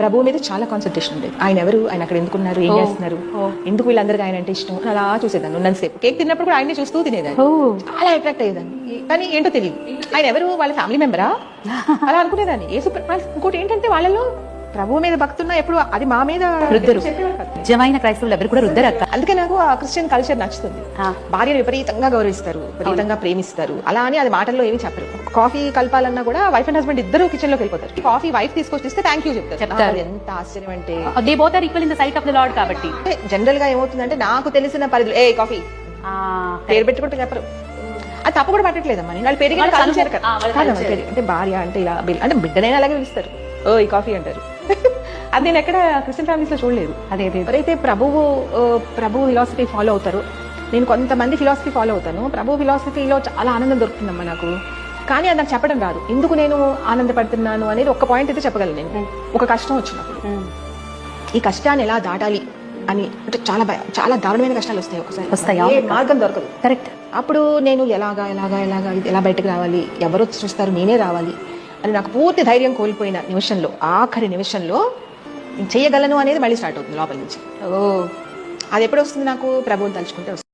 ప్రభు మీద చాలా కాన్సన్ట్రేషన్ ఉండేది. ఆయన ఎవరు, ఆయన అక్కడ ఎందుకున్నారు, ఏం చేస్తున్నారు, ఎందుకు వీళ్ళందరికీ ఆయన అంటే ఇష్టం, అలా చూసేదాన్ని ఉన్నంతసేపు. కేక్ తిన్నప్పుడు కూడా ఆయన్ని చూస్తూ తినేదాన్ని, చాలా అట్రాక్ట్ అయ్యేదాన్ని. కానీ ఏంటో తెలియదు ఆయన ఎవరు, వాళ్ళ ఫ్యామిలీ మెంబరా అలా అనుకునేదాన్ని. ఇంకోటి ఏంటంటే వాళ్ళలో ప్రభు మీద భక్తున్నా ఎప్పుడు అది మా మీద రుద్దరు. నిజమైన క్రైస్తవులు ఎవరు కూడా రుద్దరు అక్క. అందుకే నాకు ఆ క్రిస్టియన్ కల్చర్ నచ్చుతుంది. భార్యను విపరీతంగా గౌరవిస్తారు, విపరీతంగా ప్రేమిస్తారు. అలా అని అది మాటల్లో ఏమి చెప్పరు. కాఫీ కలపాలన్నా కూడా వైఫ్ అండ్ హస్బెండ్ ఇద్దరు కిచెన్ లోకి వెళ్ళిపోతారు. కాఫీ వైఫ్ తీసుకొచ్చి ఇస్తే థ్యాంక్ యూ చెప్తారు. ఎంత ఆశ్చర్యం అంటే they both are equal in the sight of the lord. కాబట్టి జనరల్ గా ఏమవుతుందంటే నాకు తెలిసిన పరిధిలో ఏ కాఫీ పేరు పెట్టుకుంటే చెప్పరు. అది తప్పు కూడా పట్టట్లేదమ్మా, నేను వాళ్ళు పెరిగిన అంటే భార్య అంటే ఇలా అంటే బిడ్డనైనా అలాగే పిలుస్తారు, ఓ ఈ కాఫీ అంటారు. అది నేను ఎక్కడ క్రిస్టియన్ ఫ్యామిలీస్ లో చూడలేదు. అదే ఎవరైతే ప్రభు ఫిలాసఫీ ఫాలో అవుతారో, నేను కొంతమంది ఫిలాసఫీ ఫాలో అవుతాను. ప్రభు ఫిలాసఫీలో చాలా ఆనందం దొరుకుతుందమ్మా నాకు. కానీ అది నాకు చెప్పడం రాదు. ఎందుకు నేను ఆనందపడుతున్నాను అనేది ఒక పాయింట్ అయితే చెప్పగలను నేను. ఒక కష్టం వచ్చినప్పుడు ఈ కష్టాన్ని ఎలా దాటాలి అని, అంటే చాలా దారుణమైన కష్టాలు వస్తాయి ఒకసారి, మార్గం దొరకదు. కరెక్ట్. అప్పుడు నేను ఎలాగా ఎలా బయటకు రావాలి, ఎవరు చూస్తారు, నేనే రావాలి అని నాకు పూర్తి ధైర్యం కోల్పోయిన నిమిషంలో, ఆఖరి నిమిషంలో నేను చెయ్యగలను అనేది మళ్ళీ స్టార్ట్ అవుతుంది లోపల నుంచి. అది ఎప్పుడు వస్తుంది నాకు, ప్రభువుని తలుచుకుంటే వస్తుంది.